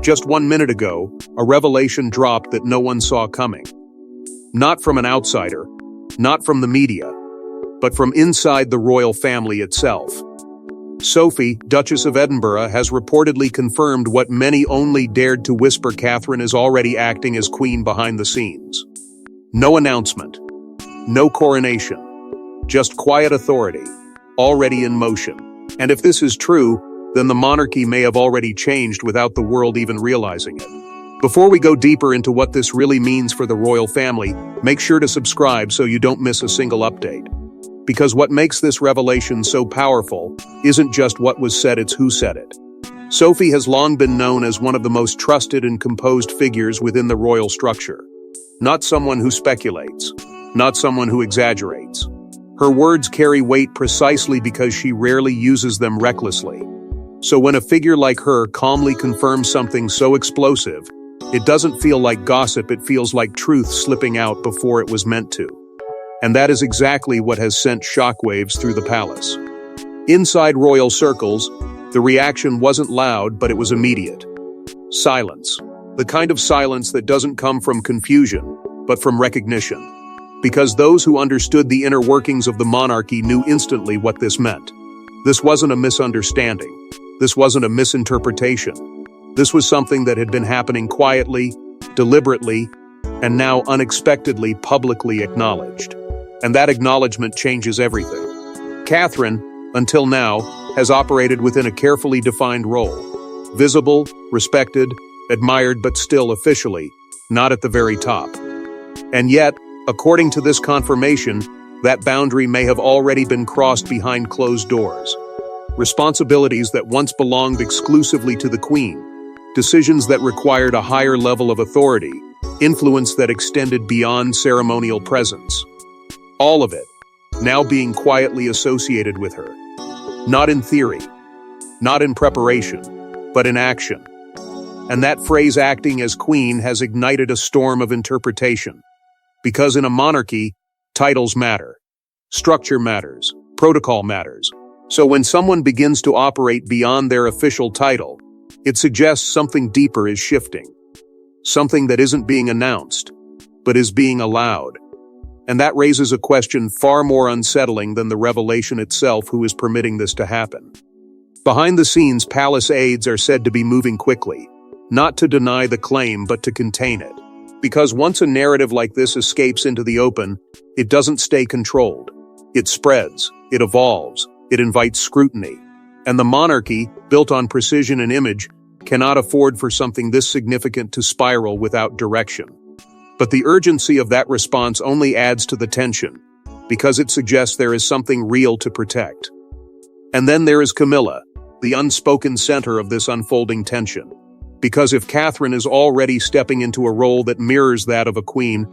Just 1 minute ago, a revelation dropped that no one saw coming. Not from an outsider, not from the media, but from inside the royal family itself. Sophie, Duchess of Edinburgh, has reportedly confirmed what many only dared to whisper: Catherine is already acting as queen behind the scenes. No announcement, no coronation, just quiet authority, already in motion. And if this is true, then the monarchy may have already changed without the world even realizing it. Before we go deeper into what this really means for the royal family, make sure to subscribe so you don't miss a single update. Because what makes this revelation so powerful isn't just what was said, it's who said it. Sophie has long been known as one of the most trusted and composed figures within the royal structure. Not someone who speculates, not someone who exaggerates. Her words carry weight precisely because she rarely uses them recklessly. So when a figure like her calmly confirms something so explosive, it doesn't feel like gossip, it feels like truth slipping out before it was meant to. And that is exactly what has sent shockwaves through the palace. Inside royal circles, the reaction wasn't loud, but it was immediate. Silence. The kind of silence that doesn't come from confusion, but from recognition. Because those who understood the inner workings of the monarchy knew instantly what this meant. This wasn't a misunderstanding. This wasn't a misinterpretation. This was something that had been happening quietly, deliberately, and now unexpectedly publicly acknowledged. And that acknowledgement changes everything. Catherine, until now, has operated within a carefully defined role. Visible, respected, admired, but still officially, not at the very top. And yet, according to this confirmation, that boundary may have already been crossed behind closed doors. Responsibilities that once belonged exclusively to the Queen, decisions that required a higher level of authority, influence that extended beyond ceremonial presence. All of it, now being quietly associated with her. Not in theory, not in preparation, but in action. And that phrase, acting as queen, has ignited a storm of interpretation. Because in a monarchy, titles matter. Structure matters. Protocol matters. So when someone begins to operate beyond their official title, it suggests something deeper is shifting. Something that isn't being announced, but is being allowed. And that raises a question far more unsettling than the revelation itself: who is permitting this to happen? Behind the scenes, palace aides are said to be moving quickly, not to deny the claim, but to contain it. Because once a narrative like this escapes into the open, it doesn't stay controlled. It spreads, it evolves, it invites scrutiny. And the monarchy, built on precision and image, cannot afford for something this significant to spiral without direction. But the urgency of that response only adds to the tension, because it suggests there is something real to protect. And then there is Camilla, the unspoken center of this unfolding tension. Because if Catherine is already stepping into a role that mirrors that of a queen,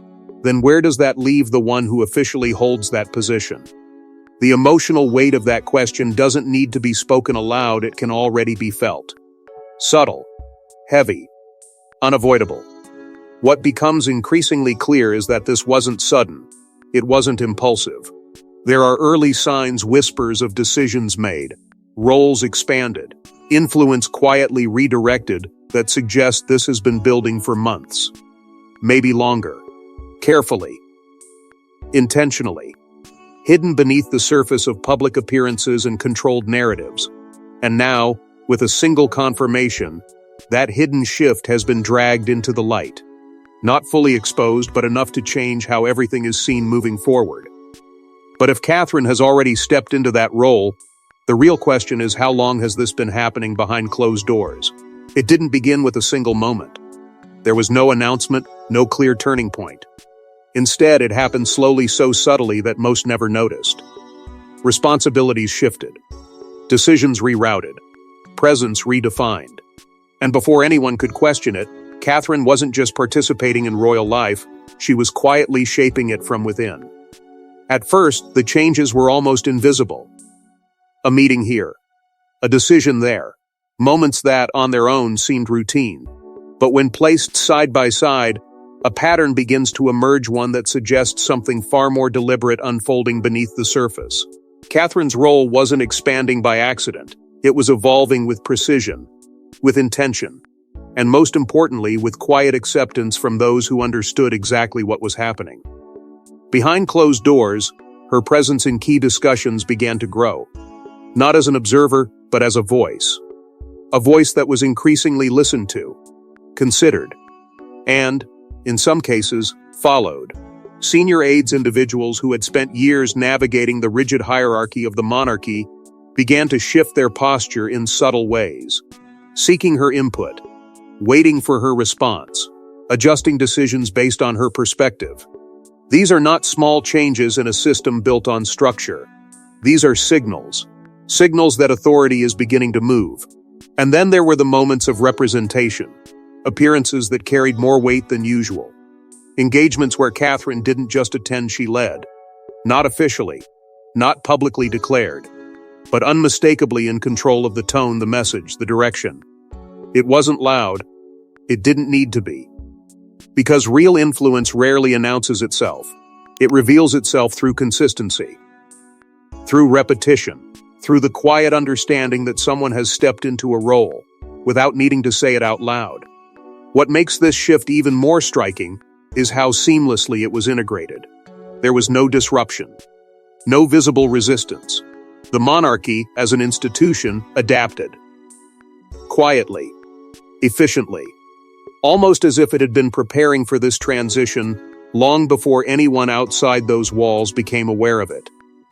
then where does that leave the one who officially holds that position? The emotional weight of that question doesn't need to be spoken aloud, it can already be felt. Subtle, heavy, unavoidable. What becomes increasingly clear is that this wasn't sudden. It wasn't impulsive. There are early signs, whispers of decisions made, roles expanded, influence quietly redirected that suggest this has been building for months. Maybe longer. Carefully. Intentionally. Hidden beneath the surface of public appearances and controlled narratives. And now, with a single confirmation, that hidden shift has been dragged into the light. Not fully exposed, but enough to change how everything is seen moving forward. But if Catherine has already stepped into that role, the real question is, how long has this been happening behind closed doors? It didn't begin with a single moment. There was no announcement, no clear turning point. Instead, it happened slowly, so subtly that most never noticed. Responsibilities shifted. Decisions rerouted. Presence redefined. And before anyone could question it, Catherine wasn't just participating in royal life, she was quietly shaping it from within. At first, the changes were almost invisible. A meeting here. A decision there. Moments that, on their own, seemed routine. But when placed side by side, a pattern begins to emerge, one that suggests something far more deliberate unfolding beneath the surface. Catherine's role wasn't expanding by accident. It was evolving with precision, with intention. and most importantly, with quiet acceptance from those who understood exactly what was happening. Behind closed doors, her presence in key discussions began to grow, not as an observer, but as a voice that was increasingly listened to, considered, and, in some cases, followed. Senior aides, individuals who had spent years navigating the rigid hierarchy of the monarchy, began to shift their posture in subtle ways, seeking her input, waiting for her response, adjusting decisions based on her perspective. These are not small changes in a system built on structure. These are signals that authority is beginning to move. And then there were the moments of representation, appearances that carried more weight than usual. Engagements where Catherine didn't just attend, she led. Not officially, not publicly declared, but unmistakably in control of the tone, the message, the direction. It wasn't loud. It didn't need to be. Because real influence rarely announces itself. It reveals itself through consistency, through repetition, through the quiet understanding that someone has stepped into a role without needing to say it out loud. What makes this shift even more striking is how seamlessly it was integrated. There was no disruption, no visible resistance. The monarchy, as an institution, adapted. Quietly, efficiently, almost as if it had been preparing for this transition long before anyone outside those walls became aware of it.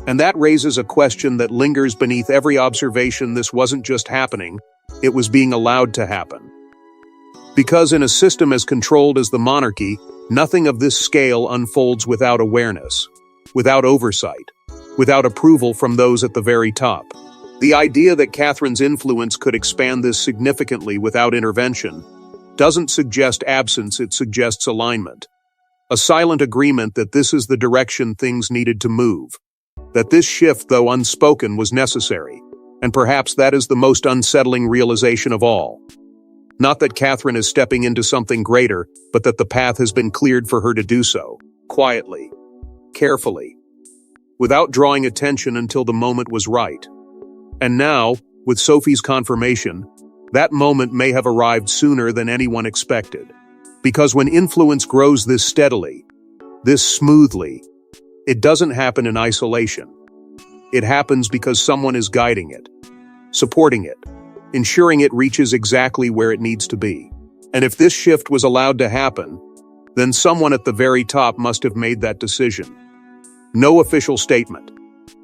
And that raises a question that lingers beneath every observation. This wasn't just happening, it was being allowed to happen. Because in a system as controlled as the monarchy, nothing of this scale unfolds without awareness, without oversight, without approval from those at the very top. The idea that Catherine's influence could expand this significantly without intervention doesn't suggest absence, it suggests alignment. A silent agreement that this is the direction things needed to move. That this shift, though unspoken, was necessary. And perhaps that is the most unsettling realization of all. Not that Catherine is stepping into something greater, but that the path has been cleared for her to do so, quietly, carefully, without drawing attention until the moment was right. And now, with Sophie's confirmation, that moment may have arrived sooner than anyone expected. Because when influence grows this steadily, this smoothly, it doesn't happen in isolation. It happens because someone is guiding it, supporting it, ensuring it reaches exactly where it needs to be. And if this shift was allowed to happen, then someone at the very top must have made that decision. No official statement,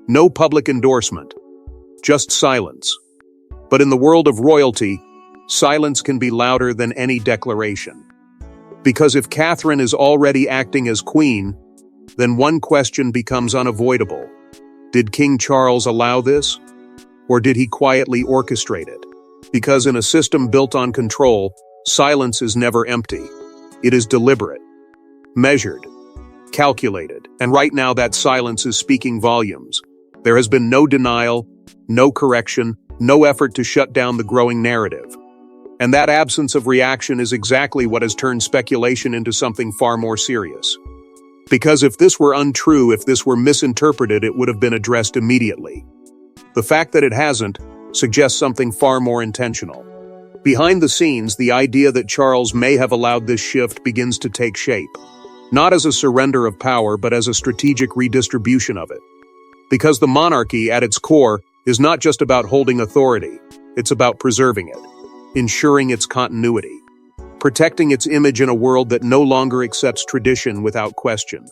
no public endorsement, just silence. But in the world of royalty, silence can be louder than any declaration. Because if Catherine is already acting as queen, then one question becomes unavoidable. Did King Charles allow this? Or did he quietly orchestrate it? Because in a system built on control, silence is never empty. It is deliberate, measured, calculated, and right now that silence is speaking volumes. There has been no denial, no correction, no effort to shut down the growing narrative. And that absence of reaction is exactly what has turned speculation into something far more serious. Because if this were untrue, if this were misinterpreted, it would have been addressed immediately. The fact that it hasn't suggests something far more intentional. Behind the scenes, the idea that Charles may have allowed this shift begins to take shape, not as a surrender of power, but as a strategic redistribution of it. Because the monarchy, at its core, is not just about holding authority, it's about preserving it, ensuring its continuity, protecting its image in a world that no longer accepts tradition without question.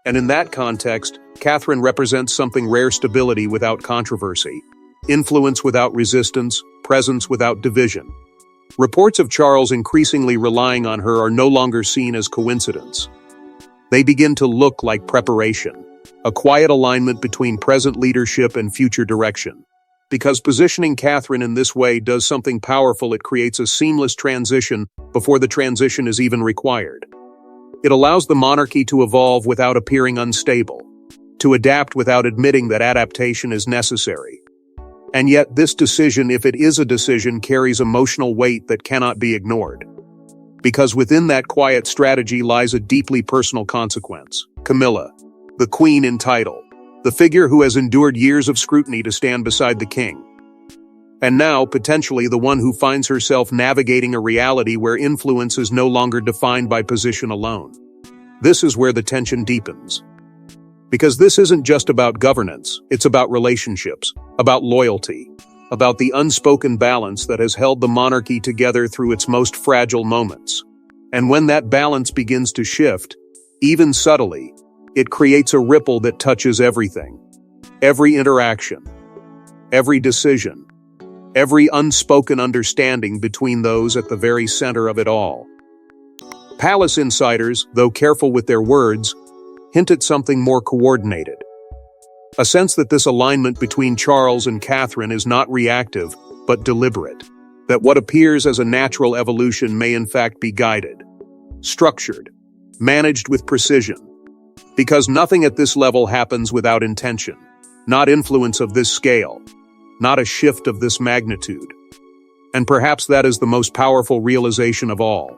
And in that context, Catherine represents something rare: stability without controversy, influence without resistance, presence without division. Reports of Charles increasingly relying on her are no longer seen as coincidence. They begin to look like preparation, a quiet alignment between present leadership and future direction. Because positioning Catherine in this way does something powerful, it creates a seamless transition before the transition is even required. It allows the monarchy to evolve without appearing unstable, to adapt without admitting that adaptation is necessary. And yet this decision, if it is a decision, carries emotional weight that cannot be ignored. Because within that quiet strategy lies a deeply personal consequence. Camilla, the queen in title, the figure who has endured years of scrutiny to stand beside the king. And now, potentially, the one who finds herself navigating a reality where influence is no longer defined by position alone. This is where the tension deepens. Because this isn't just about governance, it's about relationships, about loyalty, about the unspoken balance that has held the monarchy together through its most fragile moments. And when that balance begins to shift, even subtly, it creates a ripple that touches everything. Every interaction, every decision, every unspoken understanding between those at the very center of it all. Palace insiders, though careful with their words, hint at something more coordinated. A sense that this alignment between Charles and Catherine is not reactive, but deliberate. That what appears as a natural evolution may in fact be guided, structured, managed with precision. Because nothing at this level happens without intention, not influence of this scale, not a shift of this magnitude. And perhaps that is the most powerful realization of all.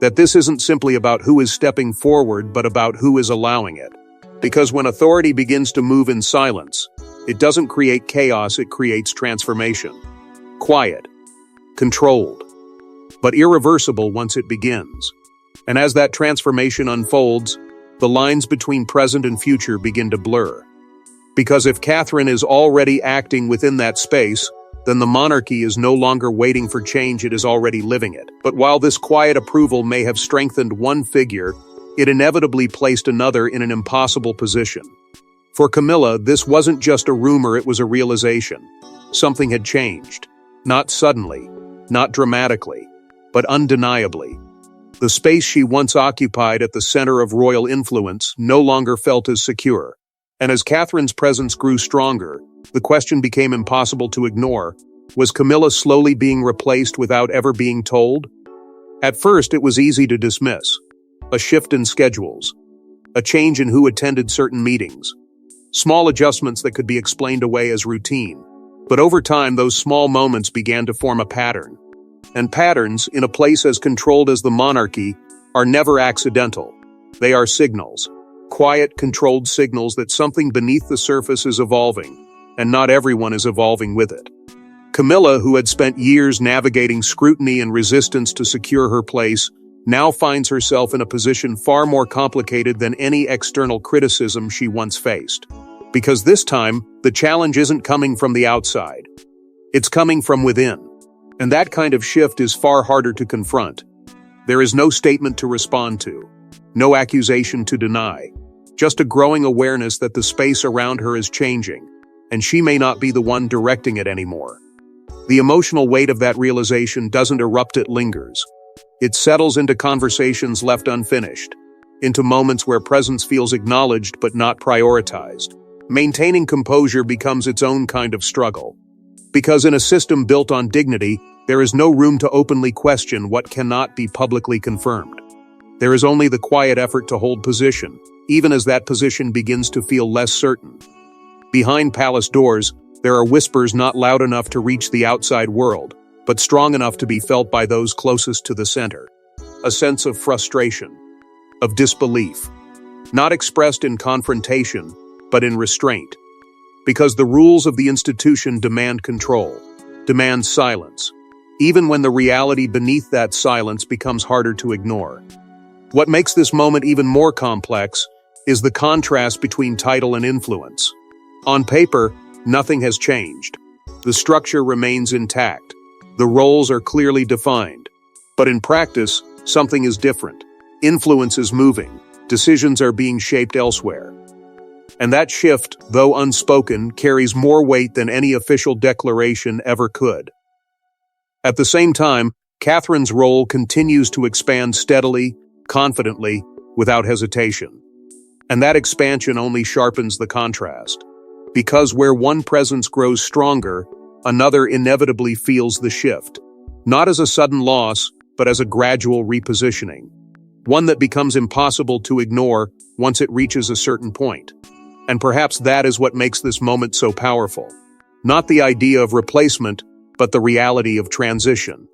That this isn't simply about who is stepping forward, but about who is allowing it. Because when authority begins to move in silence, it doesn't create chaos, it creates transformation. Quiet, controlled, but irreversible once it begins. And as that transformation unfolds, the lines between present and future begin to blur. Because if Catherine is already acting within that space, then the monarchy is no longer waiting for change, it is already living it. But while this quiet approval may have strengthened one figure, it inevitably placed another in an impossible position. For Camilla, this wasn't just a rumor, it was a realization. Something had changed. Not suddenly, not dramatically, but undeniably. The space she once occupied at the center of royal influence no longer felt as secure. And as Catherine's presence grew stronger, the question became impossible to ignore. Was Camilla slowly being replaced without ever being told? At first, it was easy to dismiss. A shift in schedules, a change in who attended certain meetings, small adjustments that could be explained away as routine. But over time, those small moments began to form a pattern. And patterns, in a place as controlled as the monarchy, are never accidental. They are signals. Quiet, controlled signals that something beneath the surface is evolving, and not everyone is evolving with it. Camilla, who had spent years navigating scrutiny and resistance to secure her place, now finds herself in a position far more complicated than any external criticism she once faced. Because this time, the challenge isn't coming from the outside. It's coming from within. And that kind of shift is far harder to confront. There is no statement to respond to, no accusation to deny, just a growing awareness that the space around her is changing, and she may not be the one directing it anymore. The emotional weight of that realization doesn't erupt, it lingers. It settles into conversations left unfinished, into moments where presence feels acknowledged but not prioritized. Maintaining composure becomes its own kind of struggle. Because in a system built on dignity, there is no room to openly question what cannot be publicly confirmed. There is only the quiet effort to hold position, even as that position begins to feel less certain. Behind palace doors, there are whispers not loud enough to reach the outside world, but strong enough to be felt by those closest to the center. A sense of frustration, of disbelief, not expressed in confrontation, but in restraint. Because the rules of the institution demand control, demand silence, even when the reality beneath that silence becomes harder to ignore. What makes this moment even more complex is the contrast between title and influence. On paper, nothing has changed. The structure remains intact. The roles are clearly defined. But in practice, something is different. Influence is moving. Decisions are being shaped elsewhere. And that shift, though unspoken, carries more weight than any official declaration ever could. At the same time, Catherine's role continues to expand steadily, confidently, without hesitation. And that expansion only sharpens the contrast. Because where one presence grows stronger, another inevitably feels the shift. Not as a sudden loss, but as a gradual repositioning. One that becomes impossible to ignore once it reaches a certain point. And perhaps that is what makes this moment so powerful. Not the idea of replacement, but the reality of transition.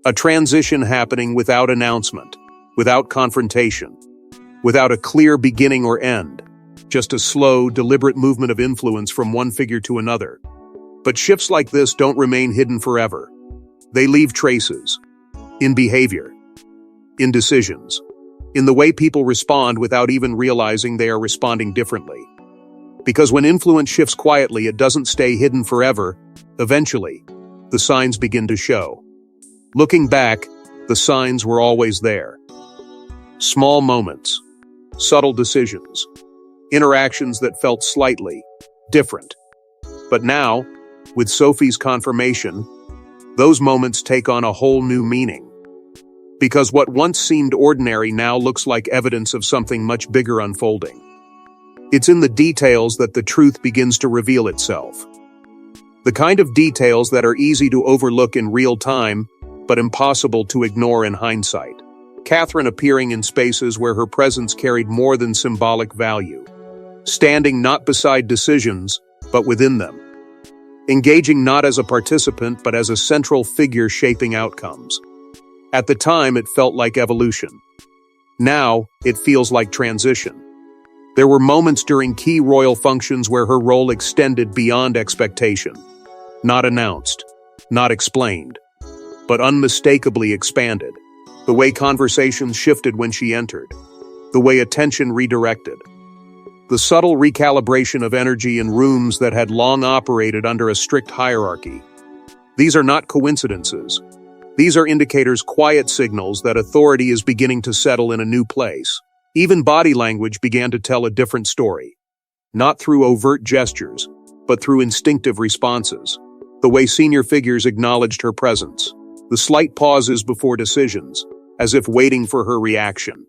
A transition happening without announcement, without confrontation, without a clear beginning or end. Just a slow, deliberate movement of influence from one figure to another. But shifts like this don't remain hidden forever. They leave traces. In behavior. In decisions. In the way people respond without even realizing they are responding differently. Because when influence shifts quietly, it doesn't stay hidden forever. Eventually, the signs begin to show. Looking back, the signs were always there. Small moments. Subtle decisions. Interactions that felt slightly different. But now, with Sophie's confirmation, those moments take on a whole new meaning. Because what once seemed ordinary now looks like evidence of something much bigger unfolding. It's in the details that the truth begins to reveal itself. The kind of details that are easy to overlook in real time, but impossible to ignore in hindsight. Catherine appearing in spaces where her presence carried more than symbolic value. Standing not beside decisions, but within them. Engaging not as a participant, but as a central figure shaping outcomes. At the time, it felt like evolution. Now, it feels like transition. There were moments during key royal functions where her role extended beyond expectation. Not announced, not explained, but unmistakably expanded. The way conversations shifted when she entered. The way attention redirected. The subtle recalibration of energy in rooms that had long operated under a strict hierarchy. These are not coincidences. These are indicators, quiet signals that authority is beginning to settle in a new place. Even body language began to tell a different story. Not through overt gestures, but through instinctive responses. The way senior figures acknowledged her presence. The slight pauses before decisions, as if waiting for her reaction.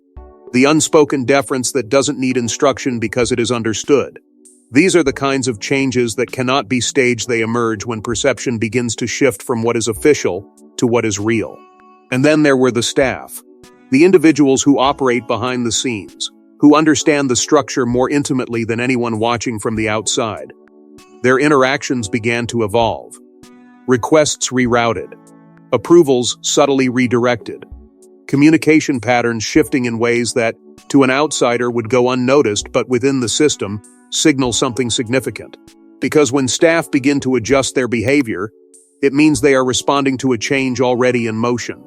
The unspoken deference that doesn't need instruction because it is understood. These are the kinds of changes that cannot be staged. They emerge when perception begins to shift from what is official to what is real. And then there were the staff. The individuals who operate behind the scenes, who understand the structure more intimately than anyone watching from the outside. Their interactions began to evolve. Requests rerouted. Approvals subtly redirected. Communication patterns shifting in ways that, to an outsider, would go unnoticed, but within the system, signal something significant. Because when staff begin to adjust their behavior, it means they are responding to a change already in motion.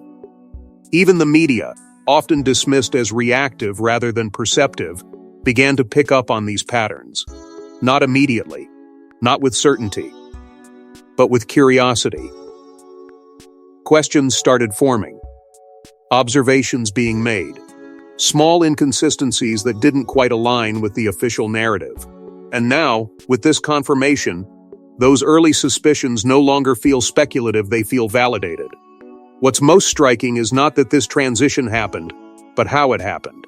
Even the media, often dismissed as reactive rather than perceptive, began to pick up on these patterns. Not immediately, not with certainty, but with curiosity. Questions started forming. Observations being made. Small inconsistencies that didn't quite align with the official narrative. And now, with this confirmation, those early suspicions no longer feel speculative, they feel validated. What's most striking is not that this transition happened, but how it happened.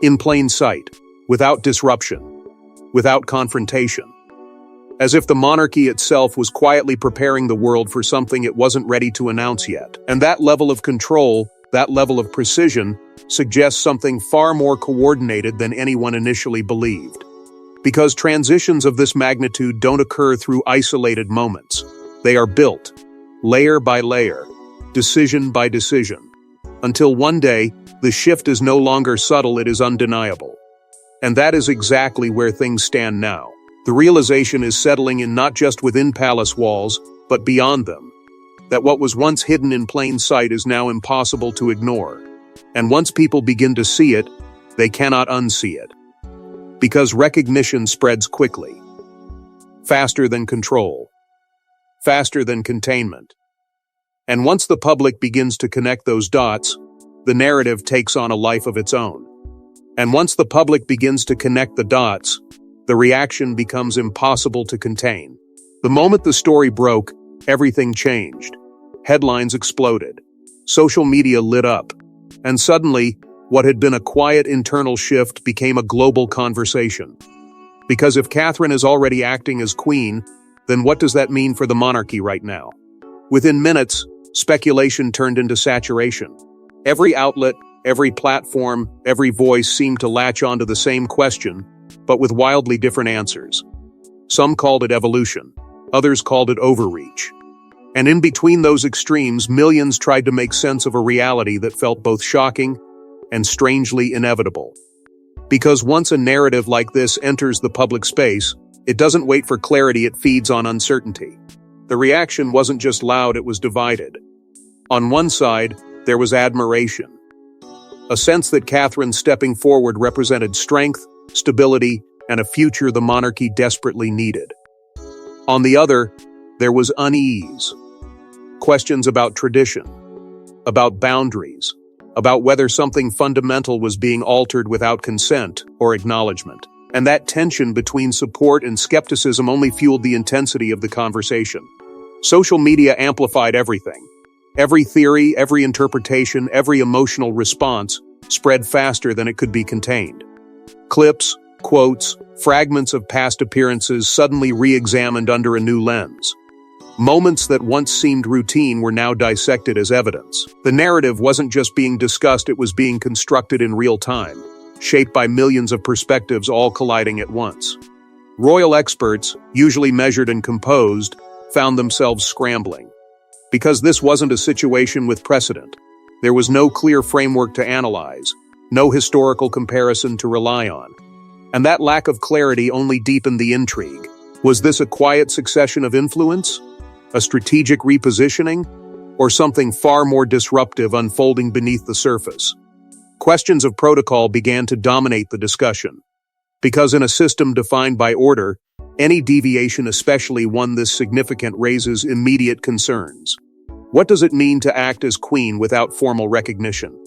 In plain sight, without disruption, without confrontation. As if the monarchy itself was quietly preparing the world for something it wasn't ready to announce yet. And that level of control, that level of precision, suggests something far more coordinated than anyone initially believed. Because transitions of this magnitude don't occur through isolated moments. They are built, layer by layer, decision by decision. Until one day, the shift is no longer subtle, it is undeniable. And that is exactly where things stand now. The realization is settling in not just within palace walls, but beyond them. That what was once hidden in plain sight is now impossible to ignore. And once people begin to see it, they cannot unsee it. Because recognition spreads quickly. Faster than control. Faster than containment. And once the public begins to connect those dots, the narrative takes on a life of its own. And once the public begins to connect the dots, the reaction becomes impossible to contain. The moment the story broke, everything changed. Headlines exploded. Social media lit up. And suddenly, what had been a quiet internal shift became a global conversation. Because if Catherine is already acting as queen, then what does that mean for the monarchy right now? Within minutes, speculation turned into saturation. Every outlet, every platform, every voice seemed to latch onto the same question, but with wildly different answers. Some called it evolution, others called it overreach. And in between those extremes, millions tried to make sense of a reality that felt both shocking and strangely inevitable. Because once a narrative like this enters the public space, It doesn't wait for clarity, it feeds on uncertainty. The reaction wasn't just loud, it was divided. On one side, there was admiration. A sense that Catherine stepping forward represented strength, stability, and a future the monarchy desperately needed. On the other, there was unease. Questions about tradition, about boundaries, about whether something fundamental was being altered without consent or acknowledgement. And that tension between support and skepticism only fueled the intensity of the conversation. Social media amplified everything. Every theory, every interpretation, every emotional response spread faster than it could be contained. Clips, quotes, fragments of past appearances suddenly re-examined under a new lens. Moments that once seemed routine were now dissected as evidence. The narrative wasn't just being discussed, it was being constructed in real time, shaped by millions of perspectives all colliding at once. Royal experts, usually measured and composed, found themselves scrambling. Because this wasn't a situation with precedent. There was no clear framework to analyze, no historical comparison to rely on. And that lack of clarity only deepened the intrigue. Was this a quiet succession of influence? A strategic repositioning? Or something far more disruptive unfolding beneath the surface? Questions of protocol began to dominate the discussion. Because in a system defined by order, any deviation, especially one this significant, raises immediate concerns. What does it mean to act as queen without formal recognition?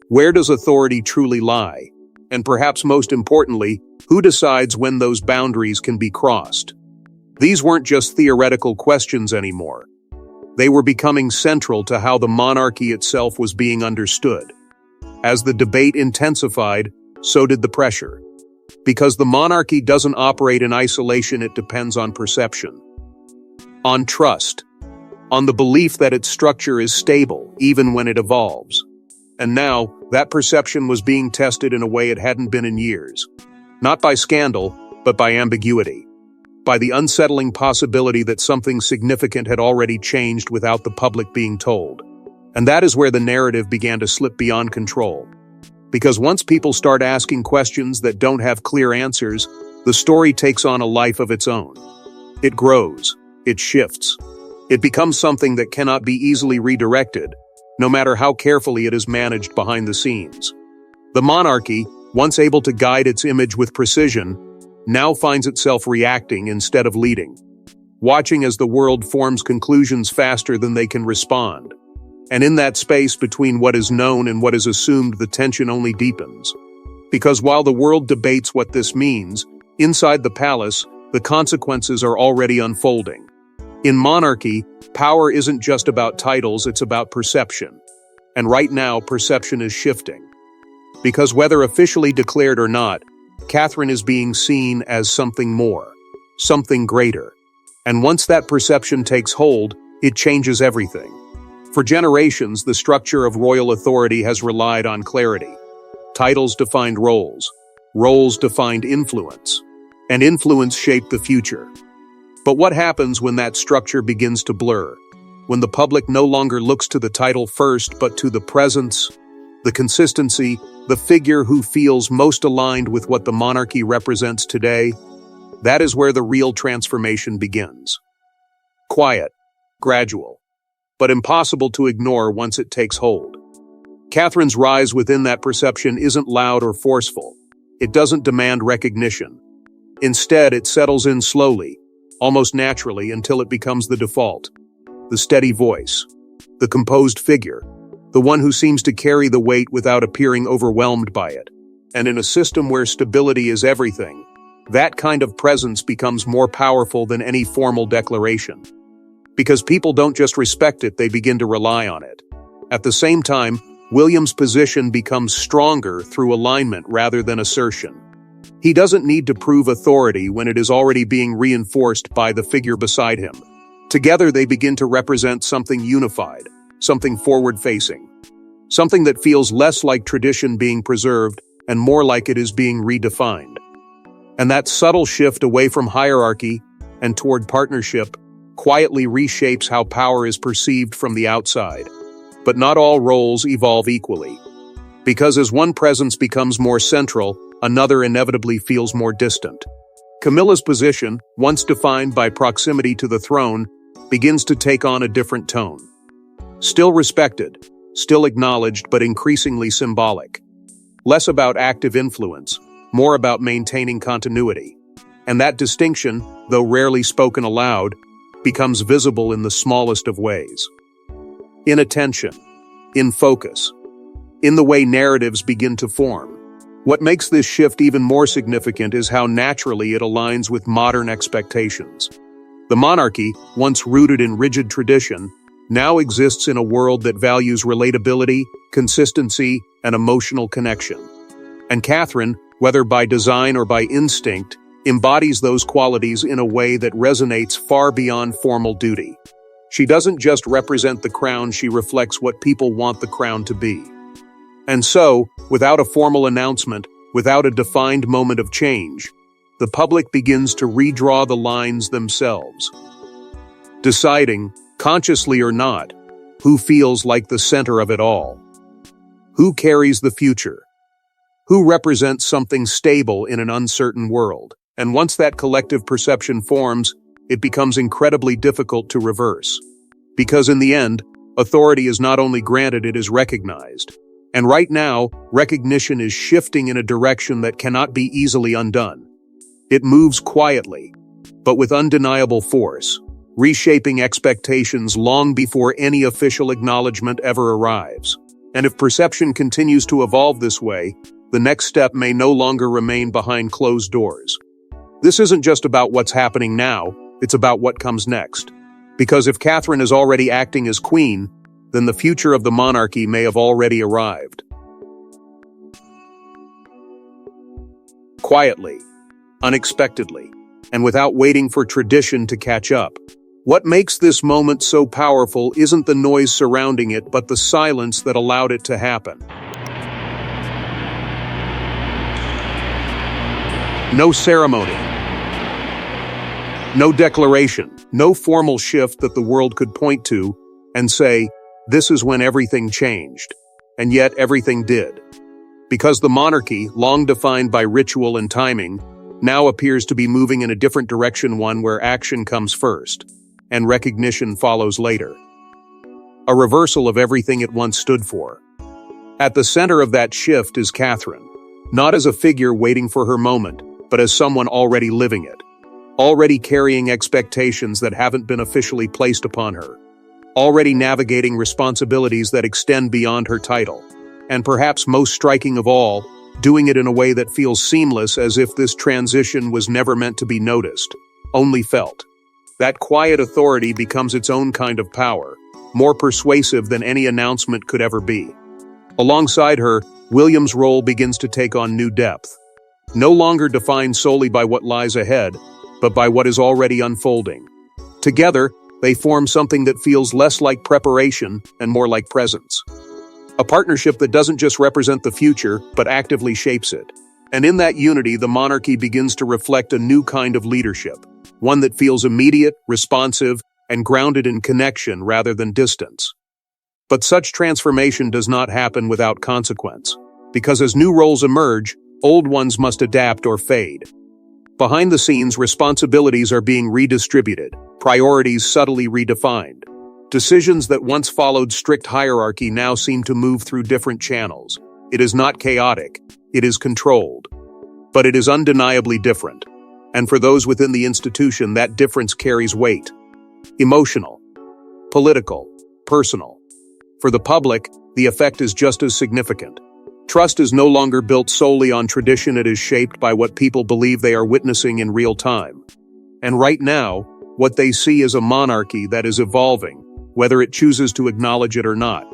Where does authority truly lie? And perhaps most importantly, who decides when those boundaries can be crossed? These weren't just theoretical questions anymore. They were becoming central to how the monarchy itself was being understood. As the debate intensified, so did the pressure. Because the monarchy doesn't operate in isolation, it depends on perception, on trust, on the belief that its structure is stable even when it evolves. And now, that perception was being tested in a way it hadn't been in years. Not by scandal, but by ambiguity. By the unsettling possibility that something significant had already changed without the public being told. And that is where the narrative began to slip beyond control. Because once people start asking questions that don't have clear answers, the story takes on a life of its own. It grows, it shifts. It becomes something that cannot be easily redirected, no matter how carefully it is managed behind the scenes. The monarchy, once able to guide its image with precision, now finds itself reacting instead of leading, watching as the world forms conclusions faster than they can respond. And in that space between what is known and what is assumed, the tension only deepens. Because while the world debates what this means, inside the palace, the consequences are already unfolding. In monarchy, power isn't just about titles, it's about perception. And right now, perception is shifting. Because whether officially declared or not, Catherine is being seen as something more, something greater. And once that perception takes hold, it changes everything. For generations, the structure of royal authority has relied on clarity. Titles defined roles defined influence, and influence shaped the future. But what happens when that structure begins to blur? When the public no longer looks to the title first, but to the presence, the consistency, the figure who feels most aligned with what the monarchy represents today? That is where the real transformation begins. Quiet, gradual, but impossible to ignore once it takes hold. Catherine's rise within that perception isn't loud or forceful. It doesn't demand recognition. Instead, it settles in slowly, almost naturally, until it becomes the default. The steady voice, the composed figure, the one who seems to carry the weight without appearing overwhelmed by it. And in a system where stability is everything, that kind of presence becomes more powerful than any formal declaration. Because people don't just respect it, they begin to rely on it. At the same time, William's position becomes stronger through alignment rather than assertion. He doesn't need to prove authority when it is already being reinforced by the figure beside him. Together they begin to represent something unified, something forward-facing, something that feels less like tradition being preserved and more like it is being redefined. And that subtle shift away from hierarchy and toward partnership quietly reshapes how power is perceived from the outside. But not all roles evolve equally. Because as one presence becomes more central, another inevitably feels more distant. Camilla's position, once defined by proximity to the throne, begins to take on a different tone. Still respected, still acknowledged, but increasingly symbolic. Less about active influence, more about maintaining continuity. And that distinction, though rarely spoken aloud, becomes visible in the smallest of ways. In attention, in focus, in the way narratives begin to form. What makes this shift even more significant is how naturally it aligns with modern expectations. The monarchy, once rooted in rigid tradition, now exists in a world that values relatability, consistency, and emotional connection. And Catherine, whether by design or by instinct, embodies those qualities in a way that resonates far beyond formal duty. She doesn't just represent the crown, she reflects what people want the crown to be. And so, without a formal announcement, without a defined moment of change, the public begins to redraw the lines themselves, deciding, consciously or not, who feels like the center of it all. Who carries the future? Who represents something stable in an uncertain world? And once that collective perception forms, it becomes incredibly difficult to reverse. Because in the end, authority is not only granted, it is recognized. And right now, recognition is shifting in a direction that cannot be easily undone. It moves quietly, but with undeniable force, reshaping expectations long before any official acknowledgement ever arrives. And if perception continues to evolve this way, the next step may no longer remain behind closed doors. This isn't just about what's happening now, it's about what comes next. Because if Catherine is already acting as queen, then the future of the monarchy may have already arrived. Quietly, unexpectedly, and without waiting for tradition to catch up. What makes this moment so powerful isn't the noise surrounding it, but the silence that allowed it to happen. No ceremony, no declaration, no formal shift that the world could point to and say, this is when everything changed. And yet everything did. Because the monarchy, long defined by ritual and timing, now appears to be moving in a different direction, one where action comes first, and recognition follows later. A reversal of everything it once stood for. At the center of that shift is Catherine, not as a figure waiting for her moment, but as someone already living it. Already carrying expectations that haven't been officially placed upon her. Already navigating responsibilities that extend beyond her title. And perhaps most striking of all, doing it in a way that feels seamless, as if this transition was never meant to be noticed, only felt. That quiet authority becomes its own kind of power, more persuasive than any announcement could ever be. Alongside her, William's role begins to take on new depth. No longer defined solely by what lies ahead, but by what is already unfolding. Together, they form something that feels less like preparation and more like presence. A partnership that doesn't just represent the future, but actively shapes it. And in that unity, the monarchy begins to reflect a new kind of leadership, one that feels immediate, responsive, and grounded in connection rather than distance. But such transformation does not happen without consequence, because as new roles emerge, old ones must adapt or fade. Behind the scenes, responsibilities are being redistributed, priorities subtly redefined. Decisions that once followed strict hierarchy now seem to move through different channels. It is not chaotic, it is controlled. But it is undeniably different. And for those within the institution, that difference carries weight. Emotional, political, personal. For the public, the effect is just as significant. Trust is no longer built solely on tradition, it is shaped by what people believe they are witnessing in real time. And right now, what they see is a monarchy that is evolving, whether it chooses to acknowledge it or not.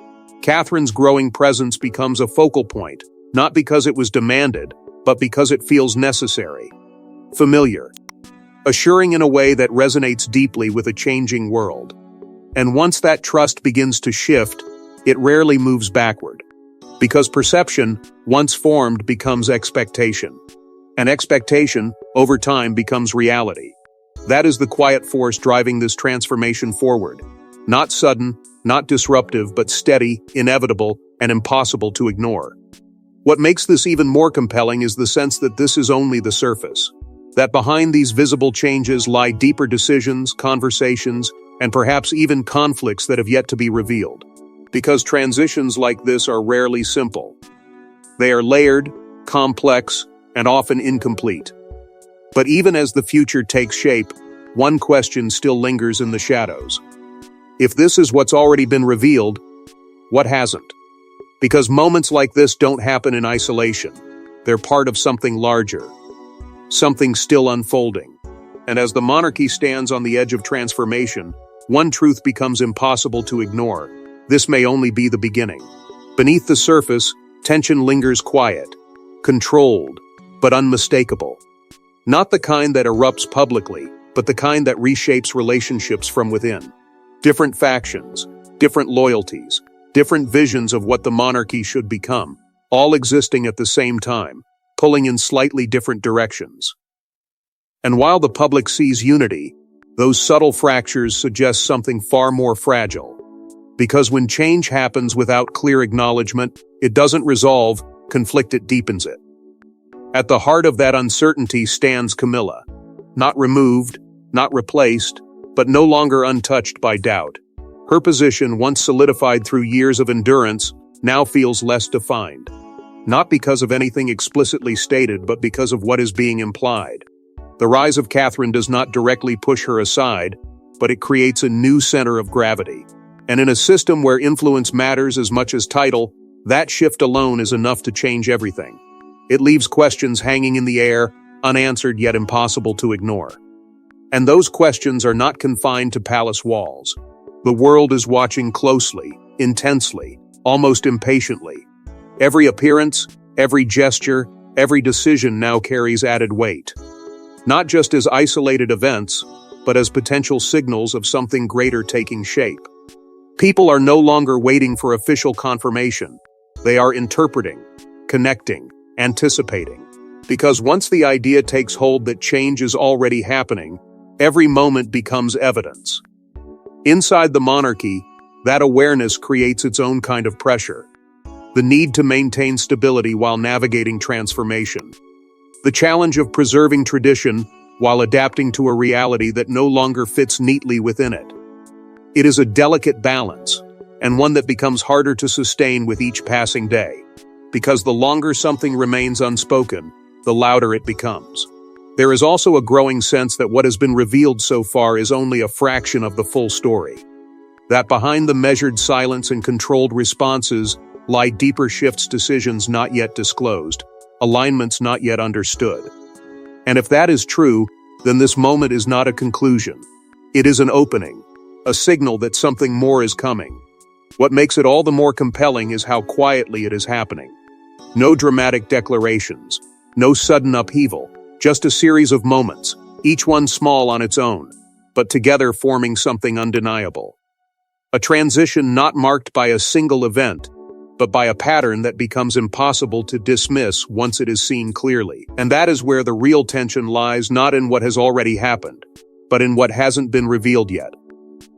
Catherine's growing presence becomes a focal point, not because it was demanded, but because it feels necessary. Familiar. Assuring in a way that resonates deeply with a changing world. And once that trust begins to shift, it rarely moves backward. Because perception, once formed, becomes expectation. And expectation, over time, becomes reality. That is the quiet force driving this transformation forward. Not sudden, not disruptive, but steady, inevitable, and impossible to ignore. What makes this even more compelling is the sense that this is only the surface. That behind these visible changes lie deeper decisions, conversations, and perhaps even conflicts that have yet to be revealed. Because transitions like this are rarely simple. They are layered, complex, and often incomplete. But even as the future takes shape, one question still lingers in the shadows. If this is what's already been revealed, what hasn't? Because moments like this don't happen in isolation. They're part of something larger, something still unfolding. And as the monarchy stands on the edge of transformation, one truth becomes impossible to ignore. This may only be the beginning. Beneath the surface, tension lingers quiet, controlled, but unmistakable. Not the kind that erupts publicly, but the kind that reshapes relationships from within. Different factions, different loyalties, different visions of what the monarchy should become, all existing at the same time, pulling in slightly different directions. And while the public sees unity, those subtle fractures suggest something far more fragile. Because when change happens without clear acknowledgement, it doesn't resolve, conflict, it deepens it. At the heart of that uncertainty stands Camilla. Not removed, not replaced, but no longer untouched by doubt. Her position, once solidified through years of endurance, now feels less defined. Not because of anything explicitly stated, but because of what is being implied. The rise of Catherine does not directly push her aside, but it creates a new center of gravity. And in a system where influence matters as much as title, that shift alone is enough to change everything. It leaves questions hanging in the air, unanswered yet impossible to ignore. And those questions are not confined to palace walls. The world is watching closely, intensely, almost impatiently. Every appearance, every gesture, every decision now carries added weight. Not just as isolated events, but as potential signals of something greater taking shape. People are no longer waiting for official confirmation. They are interpreting, connecting, anticipating. Because once the idea takes hold that change is already happening, every moment becomes evidence. Inside the monarchy, that awareness creates its own kind of pressure. The need to maintain stability while navigating transformation. The challenge of preserving tradition while adapting to a reality that no longer fits neatly within it. It is a delicate balance, and one that becomes harder to sustain with each passing day. Because the longer something remains unspoken, the louder it becomes. There is also a growing sense that what has been revealed so far is only a fraction of the full story. That behind the measured silence and controlled responses lie deeper shifts, decisions not yet disclosed, alignments not yet understood. And if that is true, then this moment is not a conclusion. It is an opening, a signal that something more is coming. What makes it all the more compelling is how quietly it is happening. No dramatic declarations, no sudden upheaval, just a series of moments, each one small on its own, but together forming something undeniable. A transition not marked by a single event, but by a pattern that becomes impossible to dismiss once it is seen clearly. And that is where the real tension lies, not in what has already happened, but in what hasn't been revealed yet.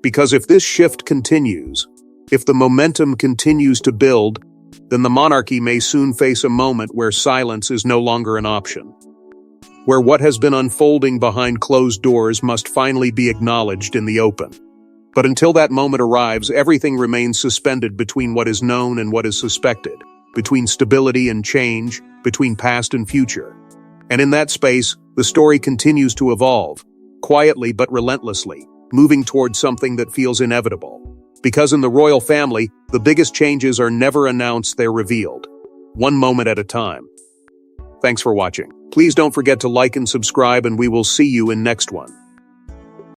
Because if this shift continues, if the momentum continues to build, then the monarchy may soon face a moment where silence is no longer an option. Where what has been unfolding behind closed doors must finally be acknowledged in the open. But until that moment arrives, everything remains suspended between what is known and what is suspected, between stability and change, between past and future. And in that space, the story continues to evolve, quietly but relentlessly, moving towards something that feels inevitable. Because in the royal family, the biggest changes are never announced, they're revealed, one moment at a time. Thanks for watching. Please don't forget to like and subscribe, and we will see you in next one.